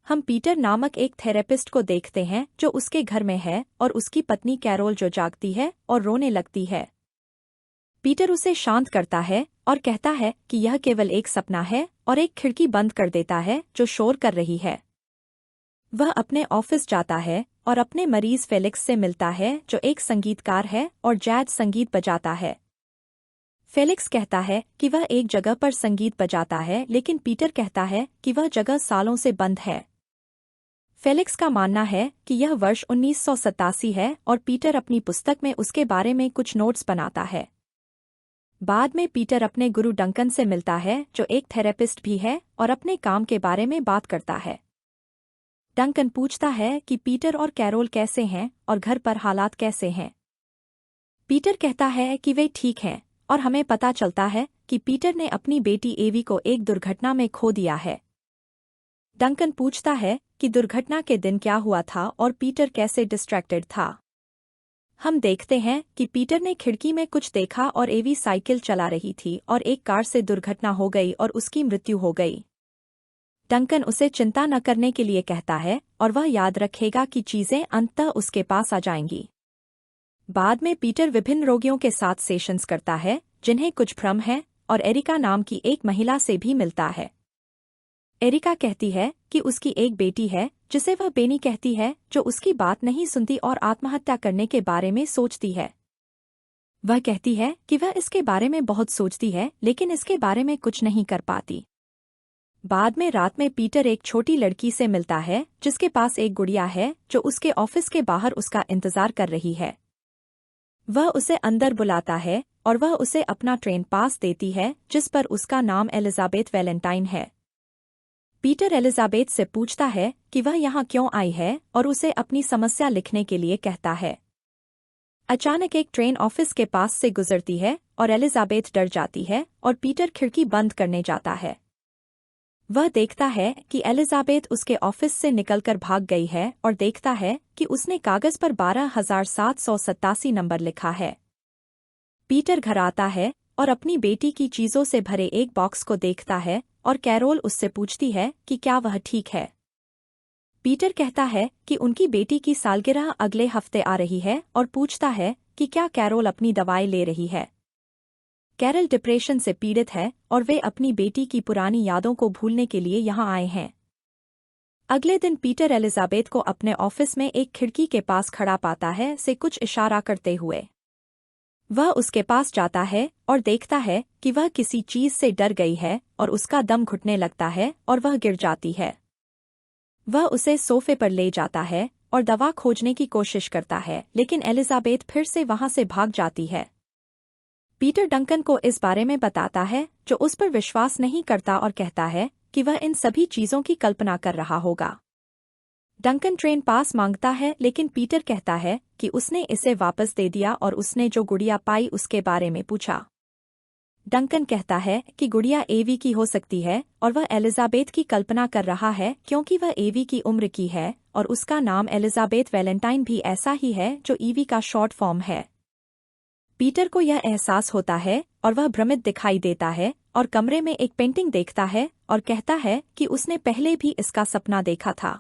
हम पीटर नामक एक थेरेपिस्ट को देखते हैं जो उसके घर में है और उसकी पत्नी कैरोल जो जागती है और रोने लगती है। पीटर उसे शांत करता है और कहता है कि यह केवल एक सपना है और एक खिड़की बंद कर देता है जो शोर कर रही है। वह अपने ऑफिस जाता है और अपने मरीज फेलिक्स से मिलता है जो एक संगीतकार है और जैज संगीत बजाता है। फेलिक्स कहता है कि वह एक जगह पर संगीत बजाता है, लेकिन पीटर कहता है कि वह जगह सालों से बंद है। फेलिक्स का मानना है कि यह वर्ष 1987 है और पीटर अपनी पुस्तक में उसके बारे में कुछ नोट्स बनाता है। बाद में पीटर अपने गुरु डंकन से मिलता है जो एक थेरेपिस्ट भी है और अपने काम के बारे में बात करता है। डंकन पूछता है कि पीटर और कैरोल कैसे हैं और घर पर हालात कैसे हैं। पीटर कहता है कि वे ठीक हैं और हमें पता चलता है कि पीटर ने अपनी बेटी एवी को एक दुर्घटना में खो दिया है। डंकन पूछता है कि दुर्घटना के दिन क्या हुआ था और पीटर कैसे डिस्ट्रैक्टेड था। हम देखते हैं कि पीटर ने खिड़की में कुछ देखा और एवी साइकिल चला रही थी और एक कार से दुर्घटना हो गई और उसकी मृत्यु हो गई। डंकन उसे चिंता न करने के लिए कहता है और वह याद रखेगा कि चीजें अंततः उसके पास आ जाएंगी। बाद में पीटर विभिन्न रोगियों के साथ सेशंस करता है जिन्हें कुछ भ्रम है और एरिका नाम की एक महिला से भी मिलता है। एरिका कहती है कि उसकी एक बेटी है जिसे वह बेनी कहती है, जो उसकी बात नहीं सुनती और आत्महत्या करने के बारे में सोचती है। वह कहती है कि वह इसके बारे में बहुत सोचती है लेकिन इसके बारे में कुछ नहीं कर पाती। बाद में रात में पीटर एक छोटी लड़की से मिलता है जिसके पास एक गुड़िया है जो उसके ऑफिस के बाहर उसका इंतजार कर रही है। वह उसे अंदर बुलाता है और वह उसे अपना ट्रेन पास देती है जिस पर उसका नाम एलिजाबेथ वैलेंटाइन है। पीटर एलिजाबेथ से पूछता है कि वह यहाँ क्यों आई है और उसे अपनी समस्या लिखने के लिए कहता है। अचानक एक ट्रेन ऑफिस के पास से गुजरती है और एलिजाबेथ डर जाती है और पीटर खिड़की बंद करने जाता है। वह देखता है कि एलिजाबेथ उसके ऑफिस से निकलकर भाग गई है और देखता है कि उसने कागज पर 12,787 नंबर लिखा है। पीटर घर आता है और अपनी बेटी की चीजों से भरे एक बॉक्स को देखता है और कैरोल उससे पूछती है कि क्या वह ठीक है। पीटर कहता है कि उनकी बेटी की सालगिरह अगले हफ्ते आ रही है और पूछता है कि क्या कैरोल अपनी दवाई ले रही है। कैरल डिप्रेशन से पीड़ित है और वे अपनी बेटी की पुरानी यादों को भूलने के लिए यहाँ आए हैं। अगले दिन पीटर एलिजाबेथ को अपने ऑफिस में एक खिड़की के पास खड़ा पाता है से कुछ इशारा करते हुए। वह उसके पास जाता है और देखता है कि वह किसी चीज से डर गई है और उसका दम घुटने लगता है और वह गिर जाती है। वह उसे सोफे पर ले जाता है और दवा खोजने की कोशिश करता है, लेकिन एलिजाबेथ फिर से वहां से भाग जाती है। पीटर डंकन को इस बारे में बताता है जो उस पर विश्वास नहीं करता और कहता है कि वह इन सभी चीजों की कल्पना कर रहा होगा। डंकन ट्रेन पास मांगता है लेकिन पीटर कहता है कि उसने इसे वापस दे दिया और उसने जो गुड़िया पाई उसके बारे में पूछा। डंकन कहता है कि गुड़िया एवी की हो सकती है और वह एलिजाबेथ की कल्पना कर रहा है क्योंकि वह एवी की उम्र की है और उसका नाम एलिजाबेथ वैलेंटाइन भी ऐसा ही है जो ईवी का शॉर्ट फॉर्म है। पीटर को यह एहसास होता है और वह भ्रमित दिखाई देता है और कमरे में एक पेंटिंग देखता है और कहता है कि उसने पहले भी इसका सपना देखा था।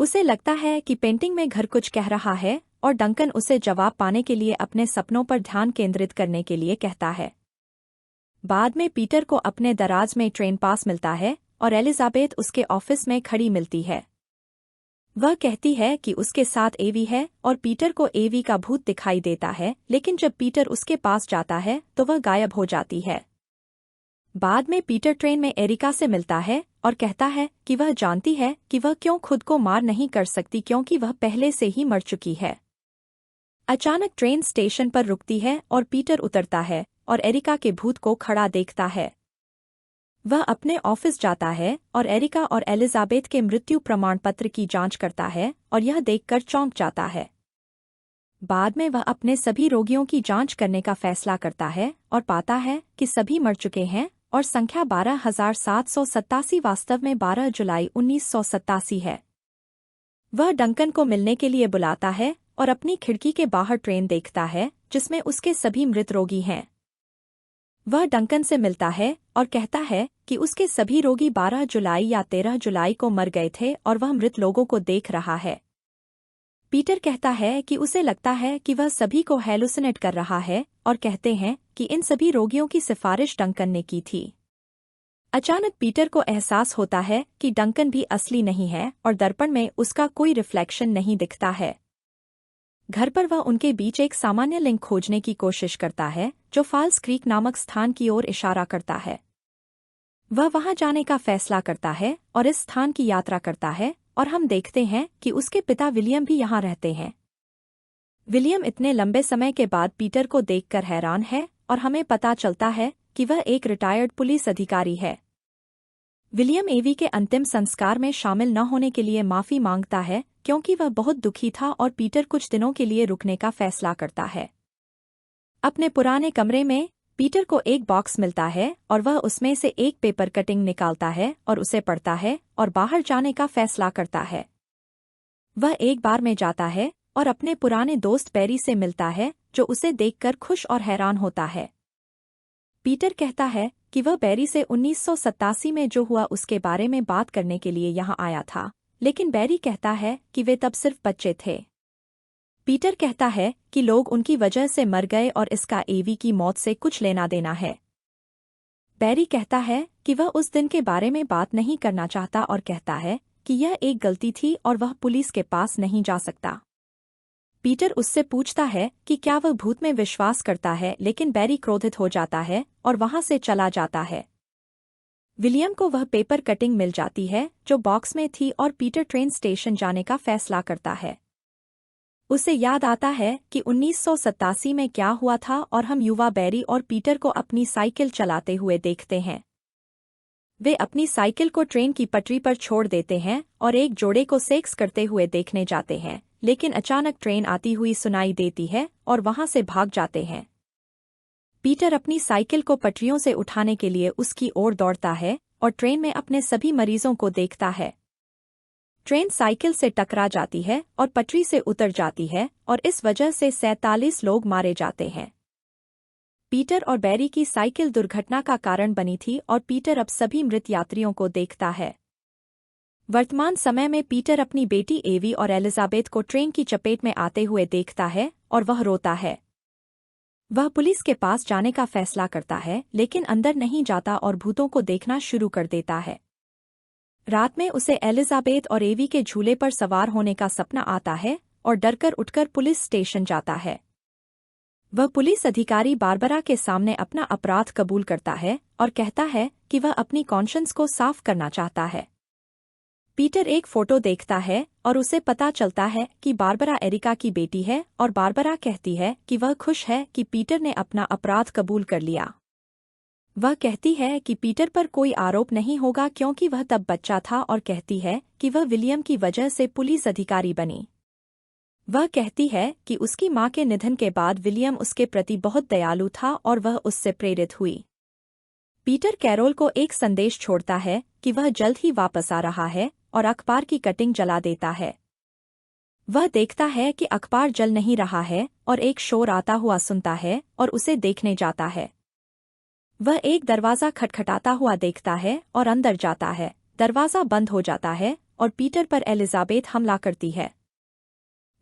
उसे लगता है कि पेंटिंग में घर कुछ कह रहा है और डंकन उसे जवाब पाने के लिए अपने सपनों पर ध्यान केंद्रित करने के लिए कहता है। बाद में पीटर को अपने दराज में ट्रेन पास मिलता है और एलिजाबेथ उसके ऑफिस में खड़ी मिलती है। वह कहती है कि उसके साथ एवी है और पीटर को एवी का भूत दिखाई देता है, लेकिन जब पीटर उसके पास जाता है तो वह गायब हो जाती है। बाद में पीटर ट्रेन में एरिका से मिलता है और कहता है कि वह जानती है कि वह क्यों खुद को मार नहीं कर सकती क्योंकि वह पहले से ही मर चुकी है। अचानक ट्रेन स्टेशन पर रुकती है और पीटर उतरता है और एरिका के भूत को खड़ा देखता है। वह अपने ऑफिस जाता है और एरिका और एलिजाबेथ के मृत्यु प्रमाण पत्र की जांच करता है और यह देखकर चौंक जाता है। बाद में वह अपने सभी रोगियों की जांच करने का फैसला करता है और पाता है कि सभी मर चुके हैं और संख्या 12,787 वास्तव में 12 जुलाई 1987 है। वह डंकन को मिलने के लिए बुलाता है और अपनी खिड़की के बाहर ट्रेन देखता है जिसमें उसके सभी मृत रोगी हैं। वह डंकन से मिलता है और कहता है कि उसके सभी रोगी 12 जुलाई या 13 जुलाई को मर गए थे और वह मृत लोगों को देख रहा है। पीटर कहता है कि उसे लगता है कि वह सभी को हेलुसिनेट कर रहा है और कहते हैं कि इन सभी रोगियों की सिफारिश डंकन ने की थी। अचानक पीटर को एहसास होता है कि डंकन भी असली नहीं है और दर्पण में उसका कोई रिफ्लेक्शन नहीं दिखता है। घर पर वह उनके बीच एक सामान्य लिंक खोजने की कोशिश करता है जो फॉल्स क्रीक नामक स्थान की ओर इशारा करता है। वह वहां जाने का फैसला करता है और इस स्थान की यात्रा करता है और हम देखते हैं कि उसके पिता विलियम भी यहाँ रहते हैं। विलियम इतने लंबे समय के बाद पीटर को देखकर हैरान है और हमें पता चलता है कि वह एक रिटायर्ड पुलिस अधिकारी है। विलियम एवी के अंतिम संस्कार में शामिल न होने के लिए माफी मांगता है क्योंकि वह बहुत दुखी था और पीटर कुछ दिनों के लिए रुकने का फैसला करता है। अपने पुराने कमरे में पीटर को एक बॉक्स मिलता है और वह उसमें से एक पेपर कटिंग निकालता है और उसे पढ़ता है और बाहर जाने का फैसला करता है। वह एक बार में जाता है और अपने पुराने दोस्त बैरी से मिलता है जो उसे देखकर खुश और हैरान होता है। पीटर कहता है कि वह बैरी से 1987 में जो हुआ उसके बारे में बात करने के लिए यहाँ आया था, लेकिन बैरी कहता है कि वे तब सिर्फ बच्चे थे। पीटर कहता है कि लोग उनकी वजह से मर गए और इसका एवी की मौत से कुछ लेना देना है। बैरी कहता है कि वह उस दिन के बारे में बात नहीं करना चाहता और कहता है कि यह एक गलती थी और वह पुलिस के पास नहीं जा सकता। पीटर उससे पूछता है कि क्या वह भूत में विश्वास करता है, लेकिन बैरी क्रोधित हो जाता है और वहां से चला जाता है। विलियम को वह पेपर कटिंग मिल जाती है जो बॉक्स में थी और पीटर ट्रेन स्टेशन जाने का फैसला करता है। उसे याद आता है कि 1987 में क्या हुआ था और हम युवा बैरी और पीटर को अपनी साइकिल चलाते हुए देखते हैं। वे अपनी साइकिल को ट्रेन की पटरी पर छोड़ देते हैं और एक जोड़े को सेक्स करते हुए देखने जाते हैं, लेकिन अचानक ट्रेन आती हुई सुनाई देती है और वहां से भाग जाते हैं। पीटर अपनी साइकिल को पटरियों से उठाने के लिए उसकी ओर दौड़ता है और ट्रेन में अपने सभी मरीजों को देखता है। ट्रेन साइकिल से टकरा जाती है और पटरी से उतर जाती है और इस वजह से 47 लोग मारे जाते हैं। पीटर और बैरी की साइकिल दुर्घटना का कारण बनी थी और पीटर अब सभी मृत यात्रियों को देखता है। वर्तमान समय में पीटर अपनी बेटी एवी और एलिजाबेथ को ट्रेन की चपेट में आते हुए देखता है और वह रोता है। वह पुलिस के पास जाने का फैसला करता है, लेकिन अंदर नहीं जाता और भूतों को देखना शुरू कर देता है। रात में उसे एलिजाबेथ और एवी के झूले पर सवार होने का सपना आता है और डरकर उठकर पुलिस स्टेशन जाता है। वह पुलिस अधिकारी बारबरा के सामने अपना अपराध कबूल करता है और कहता है कि वह अपनी कॉन्शियंस को साफ करना चाहता है। पीटर एक फोटो देखता है और उसे पता चलता है कि बारबरा एरिका की बेटी है और बारबरा कहती है कि वह खुश है कि पीटर ने अपना अपराध कबूल कर लिया। वह कहती है कि पीटर पर कोई आरोप नहीं होगा क्योंकि वह तब बच्चा था और कहती है कि वह विलियम की वजह से पुलिस अधिकारी बनी। वह कहती है कि उसकी मां के निधन के बाद विलियम उसके प्रति बहुत दयालु था और वह उससे प्रेरित हुई। पीटर कैरोल को एक संदेश छोड़ता है कि वह जल्द ही वापस आ रहा है और अखबार की कटिंग जला देता है। वह देखता है कि अखबार जल नहीं रहा है और एक शोर आता हुआ सुनता है और उसे देखने जाता है। वह एक दरवाज़ा खटखटाता हुआ देखता है और अंदर जाता है। दरवाज़ा बंद हो जाता है और पीटर पर एलिजाबेथ हमला करती है।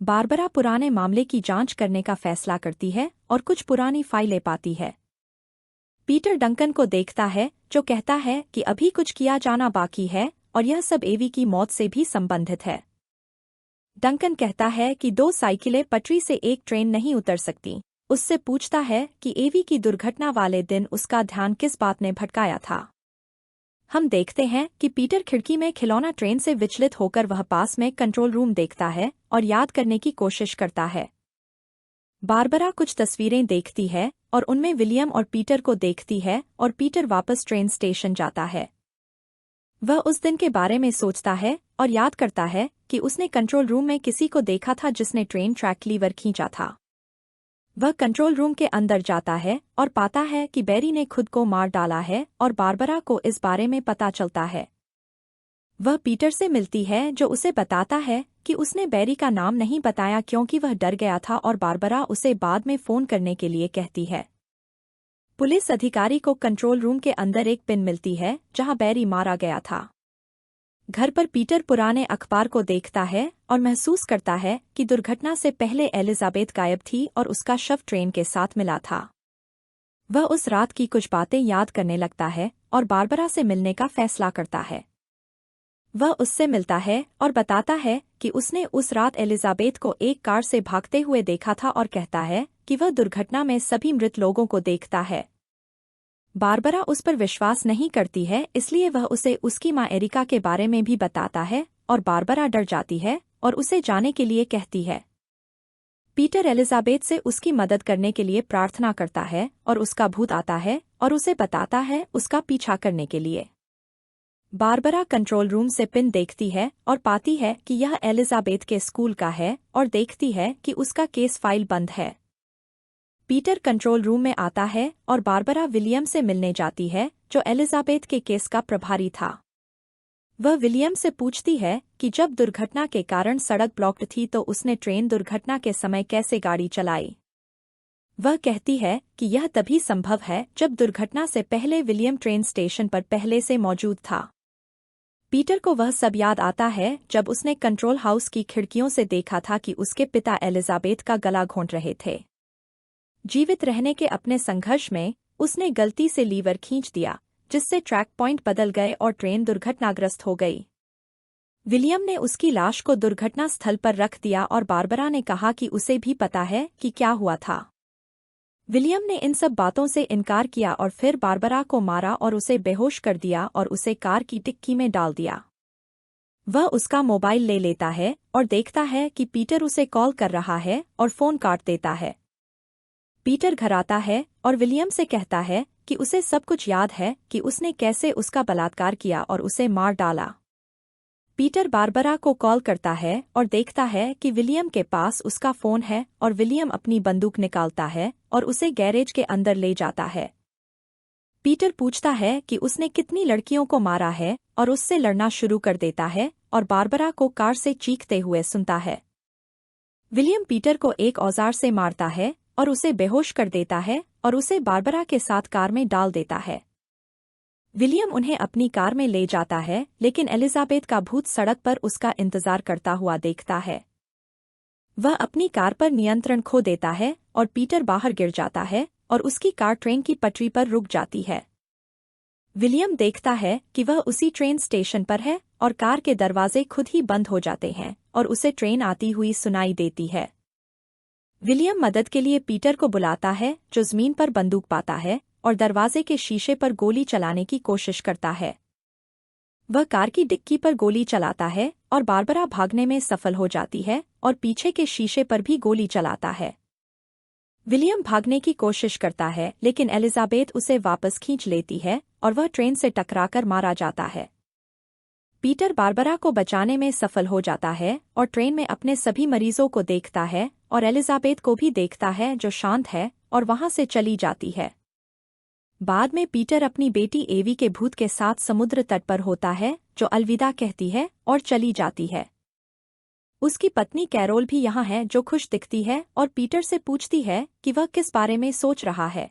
बारबरा पुराने मामले की जांच करने का फैसला करती है और कुछ पुरानी फाइलें पाती है। पीटर डंकन को देखता है जो कहता है कि अभी कुछ किया जाना बाकी है और यह सब एवी की मौत से भी संबंधित है। डंकन कहता है कि 2 साइकिलें पटरी से एक ट्रेन नहीं उतर सकती। उससे पूछता है कि एवी की दुर्घटना वाले दिन उसका ध्यान किस बात ने भटकाया था। हम देखते हैं कि पीटर खिड़की में खिलौना ट्रेन से विचलित होकर वह पास में कंट्रोल रूम देखता है और याद करने की कोशिश करता है। बारबरा कुछ तस्वीरें देखती है और उनमें विलियम और पीटर को देखती है और पीटर वापस ट्रेन स्टेशन जाता है। वह उस दिन के बारे में सोचता है और याद करता है कि उसने कंट्रोल रूम में किसी को देखा था जिसने ट्रेन ट्रैक लीवर खींचा था। वह कंट्रोल रूम के अंदर जाता है और पाता है कि बैरी ने खुद को मार डाला है और बारबरा को इस बारे में पता चलता है। वह पीटर से मिलती है जो उसे बताता है कि उसने बैरी का नाम नहीं बताया क्योंकि वह डर गया था और बारबरा उसे बाद में फ़ोन करने के लिए कहती है। पुलिस अधिकारी को कंट्रोल रूम के अंदर एक पिन मिलती है जहां बैरी मारा गया था। घर पर पीटर पुराने अखबार को देखता है और महसूस करता है कि दुर्घटना से पहले एलिजाबेथ गायब थी और उसका शव ट्रेन के साथ मिला था। वह उस रात की कुछ बातें याद करने लगता है और बारबरा से मिलने का फैसला करता है। वह उससे मिलता है और बताता है कि उसने उस रात एलिजाबेथ को एक कार से भागते हुए देखा था और कहता है कि वह दुर्घटना में सभी मृत लोगों को देखता है। बारबरा उस पर विश्वास नहीं करती है, इसलिए वह उसे उसकी माँ एरिका के बारे में भी बताता है और बारबरा डर जाती है और उसे जाने के लिए कहती है। पीटर एलिजाबेथ से उसकी मदद करने के लिए प्रार्थना करता है और उसका भूत आता है और उसे बताता है उसका पीछा करने के लिए। बारबरा कंट्रोल रूम से पिन देखती है और पाती है कि यह एलिजाबेथ के स्कूल का है और देखती है कि उसका केस फाइल बंद है। पीटर कंट्रोल रूम में आता है और बारबरा विलियम से मिलने जाती है जो एलिजाबेथ के केस का प्रभारी था। वह विलियम से पूछती है कि जब दुर्घटना के कारण सड़क ब्लॉक्ड थी तो उसने ट्रेन दुर्घटना के समय कैसे गाड़ी चलाई। वह कहती है कि यह तभी संभव है जब दुर्घटना से पहले विलियम ट्रेन स्टेशन पर पहले से मौजूद था। पीटर को वह सब याद आता है जब उसने कंट्रोल हाउस की खिड़कियों से देखा था कि उसके पिता एलिजाबेथ का गला घोंट रहे थे। जीवित रहने के अपने संघर्ष में उसने गलती से लीवर खींच दिया, जिससे ट्रैक पॉइंट बदल गए और ट्रेन दुर्घटनाग्रस्त हो गई। विलियम ने उसकी लाश को दुर्घटना स्थल पर रख दिया और बारबरा ने कहा कि उसे भी पता है कि क्या हुआ था। विलियम ने इन सब बातों से इनकार किया और फिर बारबरा को मारा और उसे बेहोश कर दिया और उसे कार की डिक्की में डाल दिया। वह उसका मोबाइल ले लेता है और देखता है कि पीटर उसे कॉल कर रहा है और फोन काट देता है। पीटर घर आता है और विलियम से कहता है कि उसे सब कुछ याद है कि उसने कैसे उसका बलात्कार किया और उसे मार डाला। पीटर बारबरा को कॉल करता है और देखता है कि विलियम के पास उसका फोन है और विलियम अपनी बंदूक निकालता है और उसे गैरेज के अंदर ले जाता है। पीटर पूछता है कि उसने कितनी लड़कियों को मारा है और उससे लड़ना शुरू कर देता है और बारबरा को कार से चीखते हुए सुनता है। विलियम पीटर को एक औजार से मारता है और उसे बेहोश कर देता है और उसे बारबरा के साथ कार में डाल देता है। विलियम उन्हें अपनी कार में ले जाता है, लेकिन एलिजाबेथ का भूत सड़क पर उसका इंतजार करता हुआ देखता है। वह अपनी कार पर नियंत्रण खो देता है और पीटर बाहर गिर जाता है और उसकी कार ट्रेन की पटरी पर रुक जाती है। विलियम देखता है कि वह उसी ट्रेन स्टेशन पर है और कार के दरवाजे खुद ही बंद हो जाते हैं और उसे ट्रेन आती हुई सुनाई देती है। विलियम मदद के लिए पीटर को बुलाता है, जो जमीन पर बंदूक पाता है और दरवाजे के शीशे पर गोली चलाने की कोशिश करता है। वह कार की डिक्की पर गोली चलाता है और बारबरा भागने में सफल हो जाती है और पीछे के शीशे पर भी गोली चलाता है। विलियम भागने की कोशिश करता है, लेकिन एलिजाबेथ उसे वापस खींच लेती है और वह ट्रेन से टकराकर मारा जाता है। पीटर बारबरा को बचाने में सफल हो जाता है और ट्रेन में अपने सभी मरीजों को देखता है और एलिजाबेथ को भी देखता है, जो शांत है और वहां से चली जाती है। बाद में पीटर अपनी बेटी एवी के भूत के साथ समुद्र तट पर होता है, जो अलविदा कहती है और चली जाती है। उसकी पत्नी कैरोल भी यहाँ है, जो खुश दिखती है और पीटर से पूछती है कि वह किस बारे में सोच रहा है।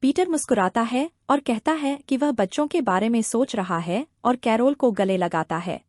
पीटर मुस्कुराता है और कहता है कि वह बच्चों के बारे में सोच रहा है और कैरोल को गले लगाता है।